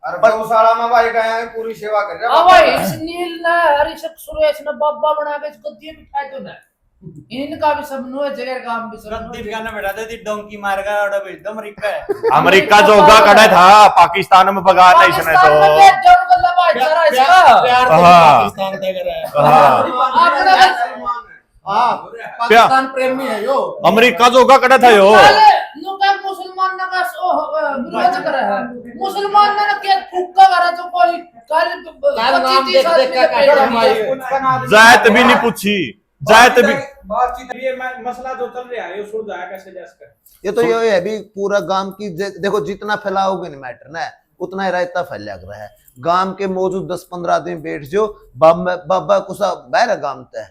और गौशाला में भाई गए हैं पूरी सेवा कर रहे अब भाई इस नील ने हरीशक सुरेश ने बाबा बना के इसको दिए बिठाए तो ना इनका भी सब नो जगह काम भी सब रद्दी गाना बैठा दे डोंकी मार का और भेज दो अमेरिका अमेरिका जोगा कड़ा था पाकिस्तान में भगा नहीं इसने तो प्यार तो पाकिस्तान का कर रहा है पाकिस्तान प्रेमी है यो अमेरिका जोगा कड़ा था यो मुसलमान ने का विरोध कर रहा है मुसलमान ने क्या फुक्का करा तो कोई नाम देख देख के जायत भी नहीं पूछी जायत भी बातचीत ये मसला जो चल रहा है ये सुलझ जाएगा कैसे जैसे ये तो ये है भी पूरा गांव की देखो जितना फैलाओगे नहीं मैटर ना उतना ही रायता फैल रहा है। गांव के मौजूद 10-15 आदमी बैठ जो बाबा कुसा बहरा गांव तय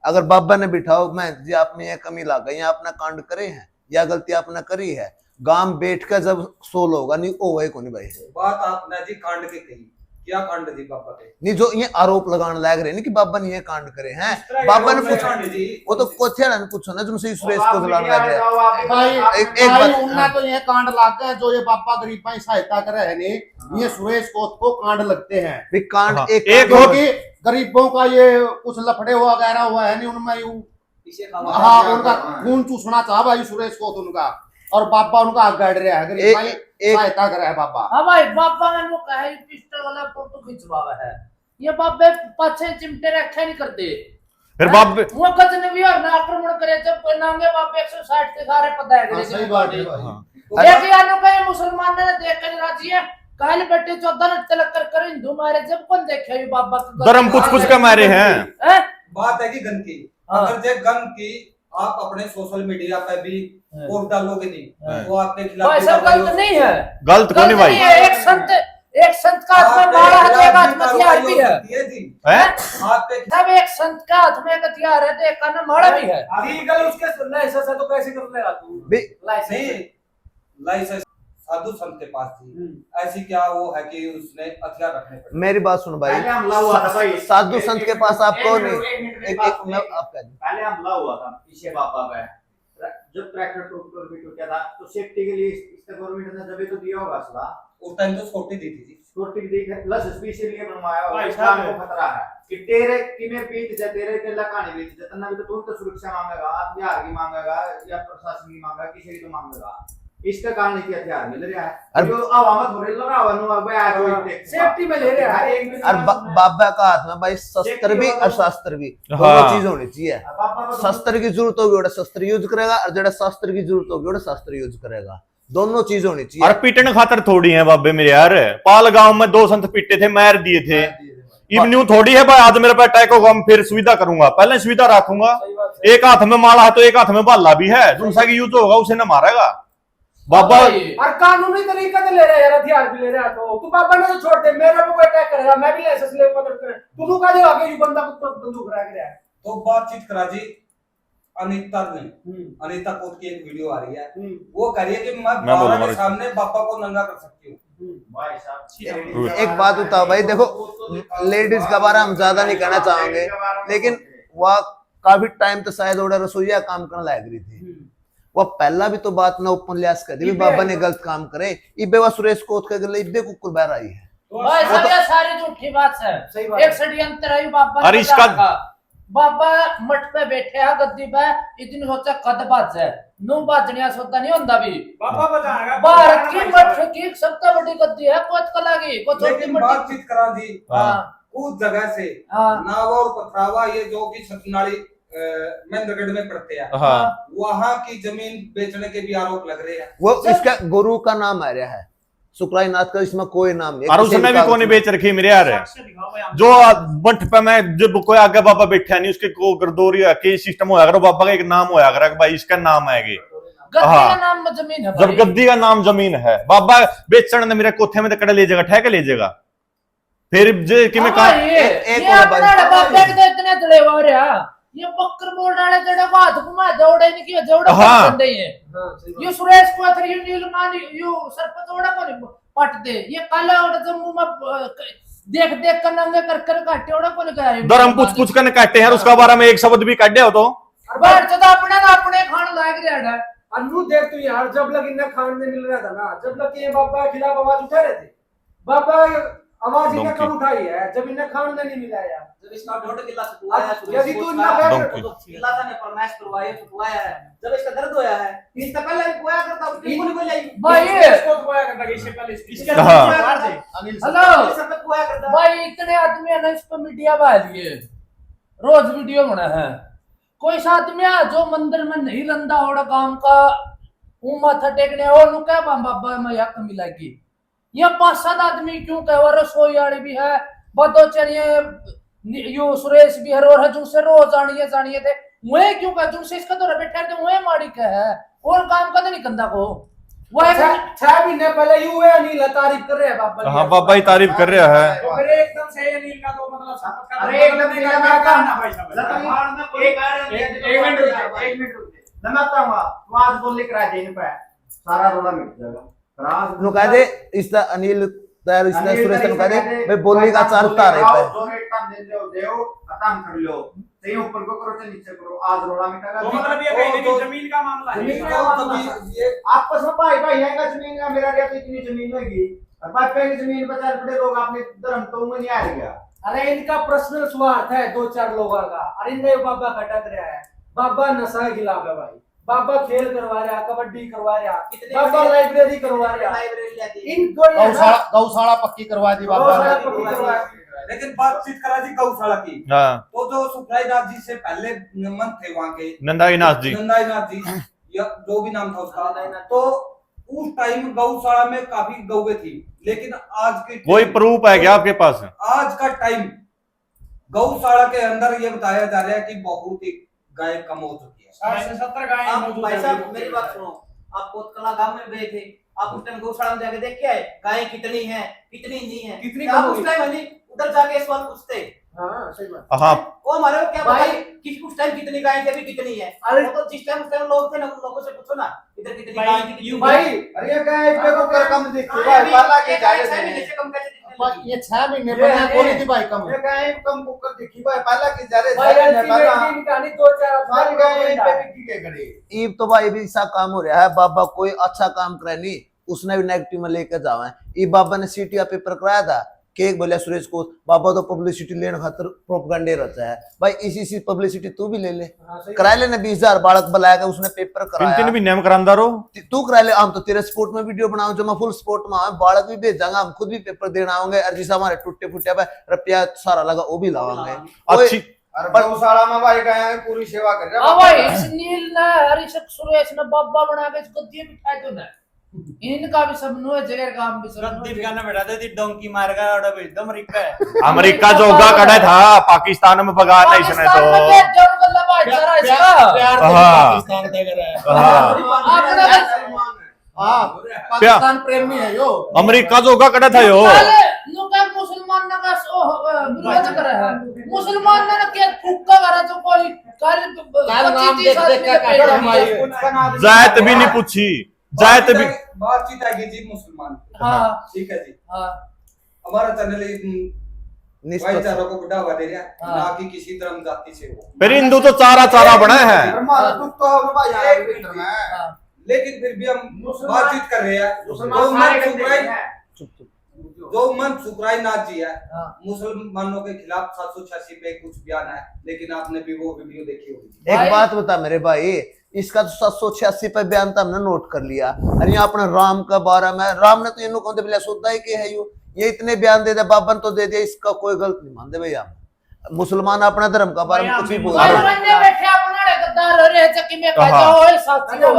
अगर बाबा ने बिठाओ मैं जी आपने ये कमी ला गई आपने कांड करे हैं या गलती आपने करी है गांव बैठ कर जब सोल होगा नहीं ओ वही को नहीं भाई बात आपने जी कांड के कही क्या कांड थी बाबा के नहीं जो ये आरोप लगाने लग रहे नहीं कि बाबा ने ये कांड करे हैं बाबा ने पूछा वो तो कोथिया ने पूछो ना तुमसे सुरेश को जलाने लग गया भाई एक बात उन्हें तो ये कांड लाते हैं जो ये बाबा गरीबा की सहायता करे है नहीं ये सुरेश कोत को कांड लगते हैं भी कांड एक क्योंकि गरीबों का ये कुछ लफड़े हुआ गहरा हुआ है नहीं उनमें यूं हाँ उनका खून चूसना चाह भाई सुरेश कोत उनका और बाबा उनका आग गाड़ रहा है गरीब भाई सहायता करे है बाबा हाँ भाई बाबा ने वो कहा है पिस्टल वाला फोटो खिंचवावा है ये बाबे पाछे चिमटे रखे नहीं करते फिर बाबे वो कतने भी और ना आक्रमण करे जब नांगे बाबे 160 के सारे पता है सही बात है भाई एक यानो का मुसलमान ने देख कर राजी है काल बेटे 14 न तलक कर हिंदू मारे जब कौन देखे ये बाबा धर्म कुछ का मारे हैं बात है कि गन की अगर जे गन की आप अपने सोशल मीडिया पे भी पोस्ट डालोगे नहीं तो आपके खिलाफ ऐसा गलत नहीं है गलत को नहीं भाई एक संत का हाथ में मारा है तो एक हाथ में हथियार भी है आपके सब एक संत का हाथ में हथियार है तो एक का मारा भी है लीगल उसके लाइसेंस है तो कैसे कर लेगा तू लाइसेंस साधु संत के पास थी ऐसी क्या वो है कि उसने हथियार रखने पड़े मेरी बात सुनो भाई साधु संत के पास आपको नहीं एक आप कह पहले हमला हुआ था पीछे बाबा पे जब ट्रैक्टर टूट टूटा था तो सेफ्टी के लिए इसका गवर्नमेंट ने जब तो दिया होगा असला उस टाइम तो छोटी दी थी सिक्योरिटी दी है प्लस स्पेशली बनवाया और इस्लाम को खतरा है कि तेरे कि में बीत जा तेरे के लगाने बीत जा तना भी तो तुम तो सुरक्षा मांगेगा बिहार की मांगेगा या प्रशासन की मांगेगा किसी की तो मांगेगा इसका कारण की हथियार मिल रहा है जो आवामत हो रही लगा वन अब आज सेफ्टी में ले रहा है और बाबा का हाथ में भाई शस्त्र भी और शास्त्र भी दोनों चीज होनी चाहिए शस्त्र की जरूरत होगी वो शस्त्र यूज करेगा और जेड़ा शास्त्र की जरूरत होगी वो शास्त्र यूज करेगा दोनों चीज होनी चाहिए और पीटने खातर थोड़ी है बाबे मेरे यार पाल गांव में 2 संत पीटे थे मार दिए थे इवन्यू थोड़ी है भाई आज मेरे पे अटैक होगा मैं फिर सुविधा करूंगा पहले सुविधा रखूंगा एक हाथ में माला है तो एक हाथ में बाला भी है दूसरा की यूज होगा उसे न मारेगा बाबा और कानूनी तरीका से ले रहा है यार हथियार भी ले रहा है तो तू बाबा ने तो छोड़ दे मेरे पे कोई अटैक करेगा मैं भी लाइसेंस लेऊंगा तो करे तू का जो आगे ये बंदा को बंदूक रख रहा है तो बातचीत करा जी अनीता ने अनीता कोट की एक वीडियो आ रही है वो कह रही है कि मैं बाबा के सामने पापा को नंगा कर सकती हूँ भाई साहब एक बात बताओ भाई देखो लेडीज का बारे हम ज्यादा नहीं कहना चाहेंगे लेकिन वह काफी टाइम तो शायद ओडा रसोईया काम करने लग रही थी वो पहला भी तो बात ना ओपन लियास कर दी बाबा ने गलत काम करे इबे वा सुरेश कोत के गले इबे कुकुर बहर आई है भाई सब ये सारी झूठी बात है एक षड्यंत्र है बाबा और इसका बाबा मठ पे बैठे है गद्दी पे इतनी सोचा कद बाज है नो बाजनिया सोता नहीं होता भी बाबा बजाएगा भारत की मठ की सबसे बड़ी गद्दी है कोत कला की को छोटी लेकिन मठ बातचीत करा जी हां उस जगह से नावा और पथरावा ये जो कि सतनाड़ी महेंद्रगढ़ में पड़ते हैं वहां की जमीन बेचने के भी आरोप लग रहे हैं वो इसका गुरु का नाम आ रहा है शुक्राई नाथ का इसमें कोई नाम नहीं और उसने भी कोई बेच रखी मेरे यार जो मठ पे मैं जब कोई आगे बाबा बैठा नहीं उसके को गर्दोरी के सिस्टम होया करो बाबा का एक नाम होया करा भाई इसका नाम आएगी गद्दी का नाम जमीन है जब गद्दी का नाम जमीन है बाबा बेचने ने मेरे कोठे में कड़े ले जाएगा ठहके ले जाएगा फिर जे कि मैं एक अपना बाबे के इतने तड़े हो रहा ये बकर बोल डाले जड़ा को हाथ घुमा दौड़े नहीं कि जौड़ा बंदे हैं ये सुरेश को अथर ये नीलमान यो सरपत ओड़ा को पट दे ये काला ओड़ा जम्मू में देख देख कर नंगे कर काटे ओड़ा को गया दरम पूछ कर काटे हैं उसका बारे में एक शब्द भी काट दे हो तो बाहर चदा अपने खान लाग रहा है अन्नू देख तू यार जब लग इन्हें खाने मिल रहा था ना जब लग ये बाबा के खिलाफ आवाज उठा रहे थे बाबा आवाज इन्हें डोंकी। कम उठाई है जब इन्हें खाने नहीं मिला यार। जब इसका 1.5 किला छुटवाया है, यदि तू इतना डोंकी। किला था ने फरमाइश करवाया छुटवाया है, जब इसका दर्द होया है इससे पहले भी हुआ करता उसकी पूरी बोल आई भाई इसको दुआया करता कि इससे पहले इसके हाँ। अनिल हेलो सब पे हुआ करता भाई, इतने आदमी है ना इस पर मीडिया वाली रोज वीडियो बना है। कोई सा आदमी है जो मंदिर में नहीं रंदा होड़ा गांव का, वो माथा टेकने और नु क्या बाबा में यक मिलागी। ये 5-7 आदमी क्यों कह रसोई वाली भी है, बदो चलिए यो सुरेश भी है और हजू से रोज जानिए थे वह क्यों कह जू से इसका तो बैठा थे वह माड़ी का है और काम का नहीं कंधा को वो 6 महीने पहले यू है अनिल तारीफ कर रहे हैं बाबा। हाँ बाबा ही तारीफ कर रहा है। तो फिर एकदम से अनिल का तो मतलब साबित कर अरे एकदम नहीं मैं कहना भाई लतमार में कोई एक मिनट रुक मैं बताऊंगा तू आज बोल लिख रहा है दिन पे सारा रोला मिट जाएगा। नु कह दे इस अनिल तैयार इस सुरेश नु कह दे मैं बोलने का चालता रहता है। जो रेट काम दे दो देओ खत्म कर लो, सही ऊपर को करो चाहे नीचे करो, आज रोला मिटेगा। तो मतलब ये कहीं नहीं जमीन का मामला है। जमीन का मामला ये आपस में भाई भाई है का जमीन का मेरा रिया तो इतनी जमीन होगी और भाई पे जमीन पर चार बड़े लोग आपने धर्म तो में नहीं आ गया। अरे इनका पर्सनल स्वार्थ है 2-4 लोगों का। अरे इनने बाबा खटक रहा है, बाबा नशा के खिलाफ है भाई, बाबा खेल करवा रहा, कबड्डी करवा रहा, बाबा लाइब्रेरी करवा रहा, लाइब्रेरी लाती इन दो गौशाला पक्की करवा दी बाबा गौशाला ने। पक्की करवा दी। लेकिन बातचीत करा जी गौशाला की, हाँ तो जो सुखराई नाथ जी से पहले मन थे वहाँ के नंदाई नाथ जी। नंदाई नाथ जी या जो भी नाम था उसका, तो उस टाइम गौशाला में काफी गौवे थी। लेकिन आज के कोई प्रूफ है क्या आपके पास? आज का टाइम गौशाला के अंदर ये बताया जा रहा है कि बहुत ही गाय कम हो चुकी है। 60 से 70 गायें आप मौजूद भाई हैं। साहब मेरी बात सुनो, आप कोतकला गांव में गए थे, आप उस टाइम गौशाला में जाके देख के आए गायें कितनी हैं कितनी नहीं है, कितनी आप कम उस हुई? टाइम नहीं उधर जाके सवाल पूछते हाँ सही बात। हाँ वो हमारे को क्या भाई- भाई कि उस टाइम कितनी गायें थी अभी कितनी है। अरे- वो तो जिस टाइम उस टाइम लोग थे ना उन लोगों से पूछो ना इधर कितनी भाई, गायें थी कितनी भाई, नहीं। अरे ये क्या इतने को कर कम दिखती हाँ, भाई अभी पाला के एक जा गाय 6 रहे महीने थे से कम कैसे दिखने पर लगी? ये 6 महीने ये पहले है। बोली थी भाई कम ये गाय कम कुकर दिखी भाई पाला के जा रहे भाई थे अल्टीमेटली इनका नहीं 2-4 सारी गाय पे बिकी के खड़ी। ईब तो भाई भी ऐसा काम हो रहा है, बाबा कोई अच्छा काम करे नहीं उसने भी नेगेटिव में लेकर जावा है। ई बाबा ने सीटिया पेपर कराया था केक बोलिया सुरेश को, बाबा तो पब्लिसिटी लेने खातर प्रोपगंडे रहता है भाई, इसी पब्लिसिटी तू भी ले ले, करा ले ना 20,000 बालक बुलाया के उसने पेपर कराया। पिंटिन भी नेम करांदा रो। तू करा ले, हम तो तेरे स्पोर्ट में वीडियो बनाऊं जो मैं फुल स्पोर्ट में आऊं, बालक भी भेजांगा, हम खुद भी पेपर देना आएंगे और जिस हमारे टूटे फूटे पे रुपया सारा लगा वो भी लावांगे। अच्छी और गौशाला में भाई गाय पूरी सेवा कर रहा अब भाई इस नील ने हरिशक सुरेश ने बाबा बना के इसको दिए बिठाए तो ना इनका भी सब नो जगह काम भी सब रद्दी गाना बैठा थे डोंकी मार का और एकदम अमेरिका है। अमेरिका जोगा कड़ा था पाकिस्तान में भगा नहीं इसने पाकिस्तान में तो। क्या जड़ गल्ला भाईचारा इसका प्यार से हाँ। पाकिस्तान तय कर रहा है। हाँ आपने हाँ पाकिस्तान प्रेमी है यो। अमेरिका जोगा कड़ा था यो। नु का मुसलमान ना का विरोध करे है, मुसलमान ना क्या फुक्का करे तो कोई काल नाम देख देख के काटा भाई। जायत भी नहीं पूछी, जायत भी। बातचीत आएगी जी मुसलमान पे। हाँ ठीक है जी, हाँ हमारा चैनल भाईचारा को बढ़ावा दे रहा है, हाँ। ना कि किसी धर्म जाति से हो। फिर हिंदू तो चारा चारा बना है। हमारा दुख तो हम भाई यार भीतर में हाँ लेकिन फिर भी हम मुसलमान- बातचीत कर रहे हैं। मुसलमान जो सारे मन गंदे सुखराई हैं। जो मन सुखराई नाथ जी है, हाँ। मुसलमानों के खिलाफ 786 पे कुछ बयान है, लेकिन आपने भी वो वीडियो देखी होगी। एक बात बता मेरे भाई, इसका तो 786 पे बयान था हमने नोट कर लिया। अरे यहाँ अपने राम का बारे में, राम ने तो इन लोगों को सोचा ही कि है ये इतने बयान दे दे, बाबन तो दे दिया, इसका कोई गलत नहीं मानते भैया। मुसलमान अपना धर्म का बारे में कुछ भी बोल भाई रहे हैं। बंदे बैठे अपना रे गद्दार हो रहे चक्की में हाँ। खा जाओ साथी हो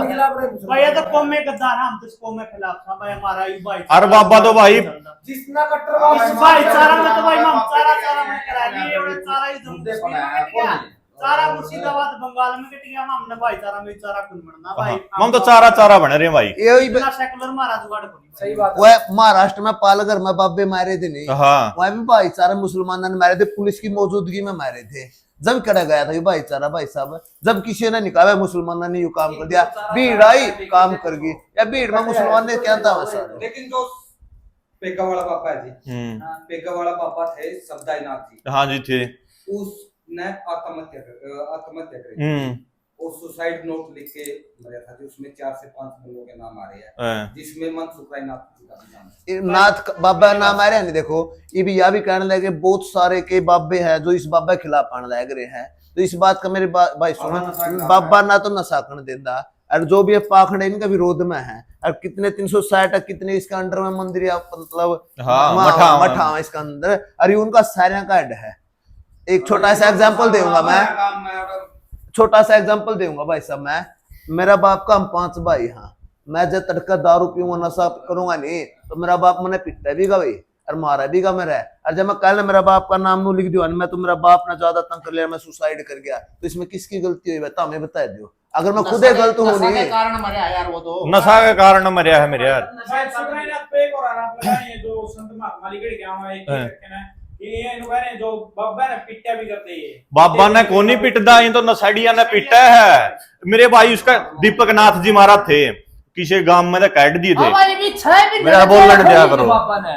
भाई अगर कौम में गद्दार हम तो इस कौम में खिलाफ था भाई हमारा ही भाई। अरे बाबा तो भाई जितना इस कट्टरवाद भाईचारा में तो भाई हम चारा में करा लिए और चारा ही जम्मू मुद्दे कश्मीर पड़ा में है, कट गया, कौन? चारा मुर्शिदाबाद बंगाल में कट गया, हमने भाईचारा में चारा कुल बनना भाई। हम तो चारा चारा बने रहे भाई। यही इतना सेकुलर मारा जुगाड़ को नहीं। सही बात है। वह महाराष्ट्र में पालघर में बाबे मारे थे नहीं, हाँ वहां भी भाईचारा मुसलमानों ने मारे थे, पुलिस की मौजूदगी में मारे थे। जब कड़ा गया था ये भाईचारा भाई साहब, जब किसी ने निकाला मुसलमानों ने यू काम कर दिया, भीड़ आई काम कर गई, या भीड़ में मुसलमान ने क्या था वैसा। लेकिन जो पेगा वाला पापा है जी, पेगा वाला पापा थे सबदाई नाथ जी, हाँ जी थे। उसने आत्महत्या करी। वो सुसाइड नोट लिख के मरा था, जिसमें 4 से 5 लोगों के नाम आ रहे हैं, हाँ। जिसमें मन सुखरायनाथ जी का भी नाम है। नाथ बाबा नाम आ रहे हैं नहीं, देखो ये भी यह भी कहने लगे बहुत सारे के बाबे हैं जो इस बाबा के खिलाफ आने लग रहे हैं। तो इस बात का मेरे भाई सुनो, बाबा ना तो नशा करने देता, और जो भी पाखंड इनका विरोध में है, और कितने 360 कितने इसके अंडर में मंदिर या मतलब मठा इसके अंदर, अरे उनका सारे का हेड है। एक छोटा सा एग्जांपल दूंगा मैं, छोटा सा एग्जांपल दूंगा भाई साहब। मैं मेरा बाप का हम 5 भाई हाँ, मैं जब तड़का दारू पीऊंगा नशा करूंगा नहीं तो मेरा बाप मैंने पिटा भी गा भाई और मारा भी गा मेरा। और जब मैं कल मेरा बाप का नाम नू लिख दिया, मैं तो मेरा बाप ने ज्यादा तंग कर लिया, मैं सुसाइड कर गया, तो इसमें किसकी गलती हुई बता, हमें बता दो। अगर मैं खुद गलत हूँ नशा के नहीं, कारण मरा यार वो तो, नशा के कारण मरिया है मेरे यार। शायद सुखरायनाथ पे एक और आरोप लगाए हैं जो संत महात्मा लिखड़ गया हुआ है कि ये लोग हैं जो बाबा ने पिटा भी करते हैं। बाबा ने कौन नहीं पिटदा, ये तो नशेड़िया ने पिटा है मेरे भाई। उसका दीपक नाथ जी महाराज थे, किसी गांव में तो कैट दिए थे। भाई भी 6 महीने मेरा बोलने दिया करो। बाबा ने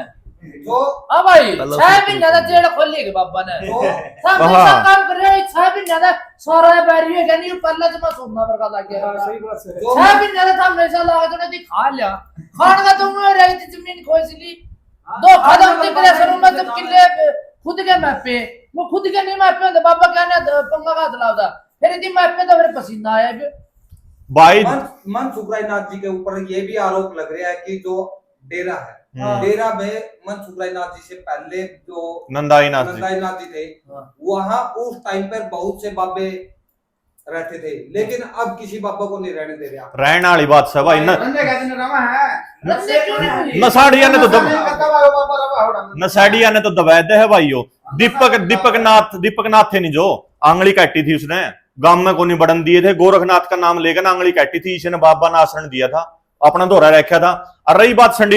जो भाई 6 महीने का जेल खोली के बाबा ने, सब ऐसा काम कर रहे हैं। 6 महीने का सारा बैरी है यानी पहले जमा सोना पर का लग गया। सही बात है। 6 महीने का हम ऐसा लगा तो नहीं खा लिया, खान का तुम रही थी जमीन खोज ली, 2 खदम टिक रहे सर में जब किले खुद के मैप पे, वो खुद के नहीं मैप पे बाबा कहने पंगा का चलावदा, फिर इतनी मैप पे तो फिर पसीना आया भाई। मन सुखरायनाथ जी के ऊपर ये भी आरोप लग रहा है कि जो डेरा है, डेरा में मन सुखरायनाथ जी से पहले जो नंदाई नाथ जी थे, वहां उस टाइम पर बहुत से बाबे रहते थे, लेकिन अब किसी बाबा को नहीं रहने दे रहा। रहने वाली बात है भाई। नसाड़िया ने तो नसाड़िया ने तो दबाए दे है भाई। दीपक नाथ थे नहीं जो आंगली काटी थी उसने, गांव में को नहीं बढ़न दिए थे, गोरखनाथ का नाम लेकर आंगली काटी थी, इसने बाबा ने आसन दिया था, अपना दोहरा रखा था। और रही बात संडी